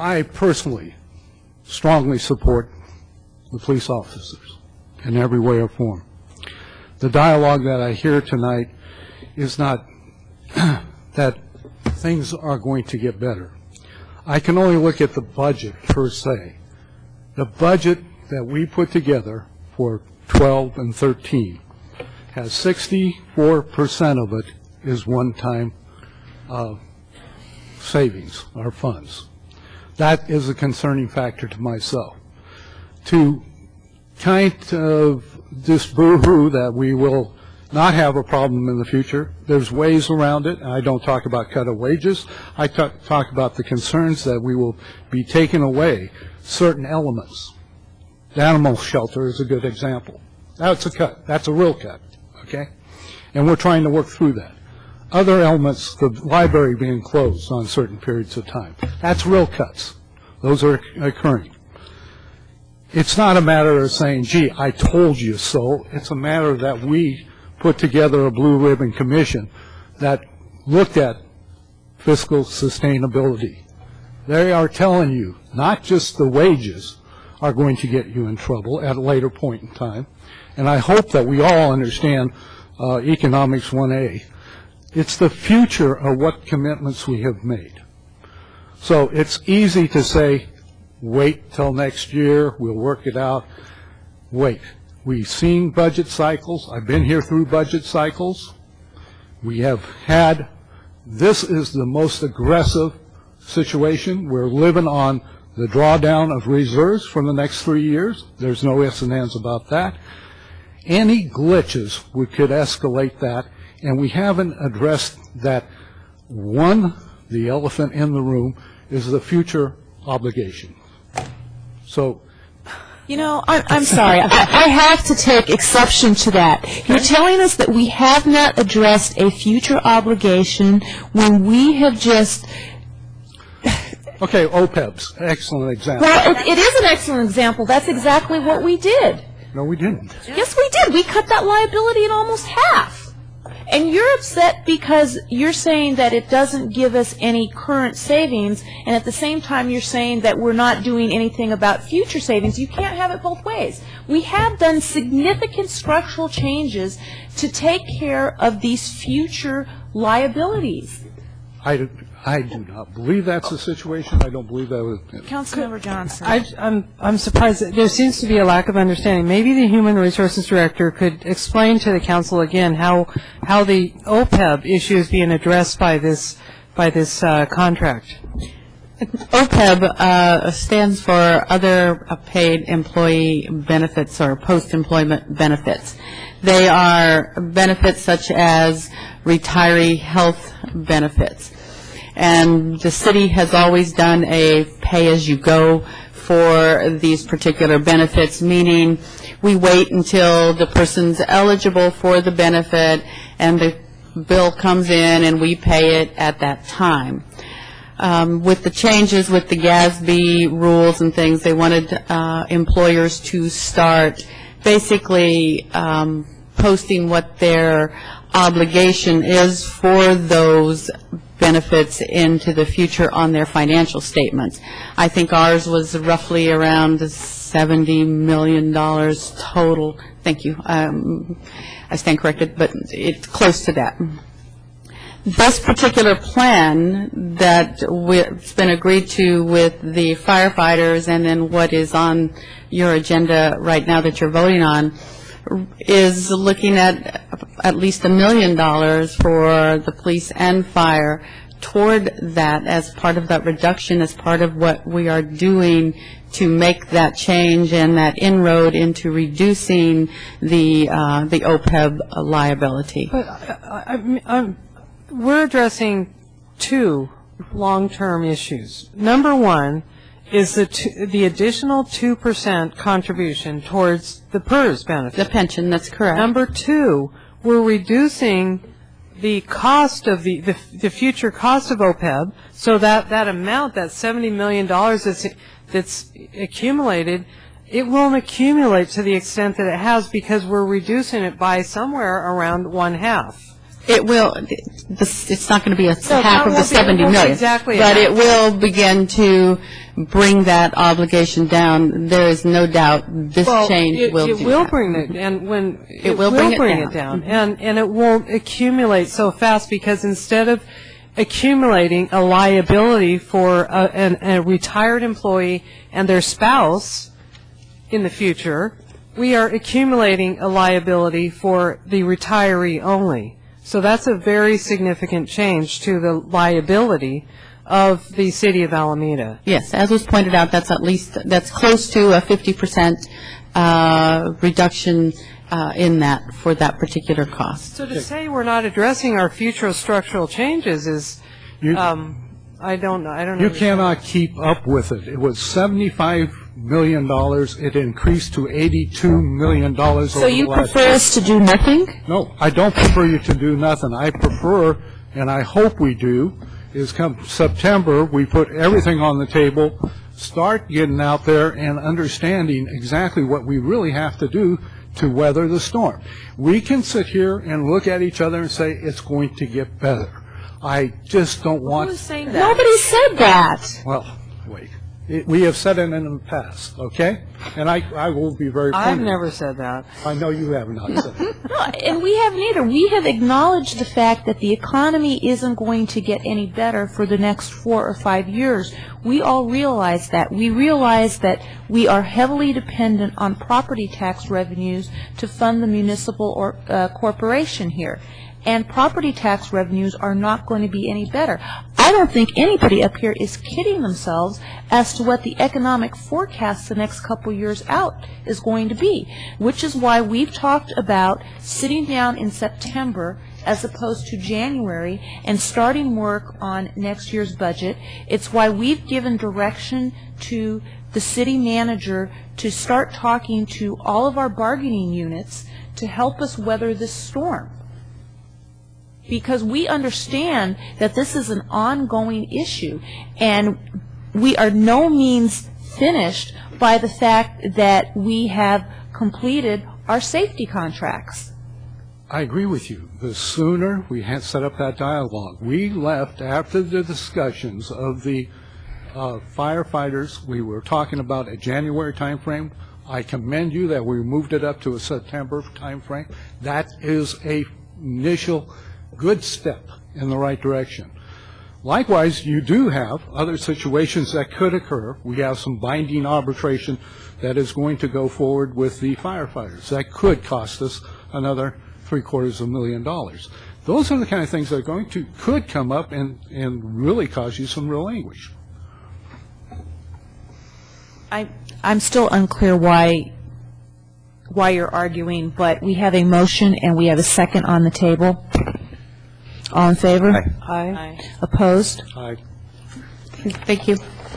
I personally strongly support the police officers in every way or form. The dialogue that I hear tonight is not that things are going to get better. I can only look at the budget per se. The budget that we put together for 12 and 13 has 64% of it is one-time savings or funds. That is a concerning factor to myself. To kind of disboo-hoo that we will not have a problem in the future, there's ways around it. I don't talk about cut of wages. I talk about the concerns that we will be taking away certain elements. The animal shelter is a good example. That's a cut. That's a real cut, okay? And we're trying to work through that. Other elements, the library being closed on certain periods of time, that's real cuts. Those are occurring. It's not a matter of saying, gee, I told you so. It's a matter that we put together a blue ribbon commission that looked at fiscal sustainability. They are telling you not just the wages are going to get you in trouble at a later point in time, and I hope that we all understand Economics 1A. It's the future of what commitments we have made. So it's easy to say, wait till next year, we'll work it out. Wait. We've seen budget cycles. I've been here through budget cycles. We have had, this is the most aggressive situation. We're living on the drawdown of reserves for the next 3 years. There's no ifs and ands about that. Any glitches could escalate that, and we haven't addressed that. One, the elephant in the room, is the future obligation. So, you know, I'm sorry. I have to take exception to that. You're telling us that we have not addressed a future obligation when we have just... Okay, OPEB's, excellent example. Well, it is an excellent example. That's exactly what we did. No, we didn't. Yes, we did. We cut that liability in almost half. And you're upset because you're saying that it doesn't give us any current savings, and at the same time you're saying that we're not doing anything about future savings. You can't have it both ways. We have done significant structural changes to take care of these future liabilities. I do not believe that's the situation. I don't believe that was... Councilmember Johnson. I'm surprised that there seems to be a lack of understanding. Maybe the Human Resources Director could explain to the Council again how the OPEB issue is being addressed by this contract. OPEB stands for Other Paid Employee Benefits or Post-Employment Benefits. They are benefits such as retiree health benefits. And the city has always done a pay-as-you-go for these particular benefits, meaning we wait until the person's eligible for the benefit and the bill comes in and we pay it at that time. With the changes with the GASB rules and things, they wanted employers to start basically posting what their obligation is for those benefits into the future on their financial statements. I think ours was roughly around $70 million total. Thank you. I stand corrected, but it's close to that. This particular plan that's been agreed to with the firefighters and then what is on your agenda right now that you're voting on is looking at least $1 million for the police and fire toward that as part of that reduction, as part of what we are doing to make that change and that inroad into reducing the OPEB liability. But we're addressing two long-term issues. Number one is the additional 2% contribution towards the PERS benefit. The pension, that's correct. Number two, we're reducing the cost of the future cost of OPEB, so that amount, that $70 million that's accumulated, it won't accumulate to the extent that it has because we're reducing it by somewhere around 1/2. It will, it's not going to be a half of the won't be- it 70 won't be million. exactly But half. it will begin to bring that obligation down. There is no doubt this Well, change will do It will that. bring it, and when, It will bring it down. And it won't accumulate so fast, because instead of accumulating a liability for a retired employee and their spouse in the future, we are accumulating a liability for the retiree only. So that's a very significant change to the liability of the city of Alameda. Yes, as was pointed out, that's close to a 50% reduction in that, for that particular cost. So to say we're not addressing our future structural changes is, You- I don't know. You cannot keep up with it. It was $75 million. It increased to $82 million over So the you last prefer year. us to do nothing? No, I don't prefer you to do nothing. I prefer, and I hope we do, is come September, we put everything on the table, start getting out there and understanding exactly what we really have to do to weather the storm. We can sit here and look at each other and say, it's going to get better. I just don't want... Who's saying that? Nobody said that. Well, wait. We have said it in the past, okay? And I will be very I've pointed. never said that. I know you have not said it. No, and we haven't either. We have acknowledged the fact that the economy isn't going to get any better for the next 4 or 5 years. We all realize that. We realize that we are heavily dependent on property tax revenues to fund the municipal or corporation here. And property tax revenues are not going to be any better. I don't think anybody up here is kidding themselves as to what the economic forecast the next couple years out is going to be, which is why we've talked about sitting down in September as opposed to January and starting work on next year's budget. It's why we've given direction to the city manager to start talking to all of our bargaining units to help us weather this storm. Because we understand that this is an ongoing issue, and we are no means finished by the fact that we have completed our safety contracts. I agree with you. The sooner we had set up that dialogue, we left after the discussions of the firefighters. We were talking about a January timeframe. I commend you that we moved it up to a September timeframe. That is a initial good step in the right direction. Likewise, you do have other situations that could occur. We have some binding arbitration that is going to go forward with the firefighters. That could cost us another $750,000. Those are the kind of things that are could come up and really cause you some real anguish. I'm still unclear why you're arguing, but we have a motion and we have a second on the table. All in favor? Aye. Opposed? I Thank you.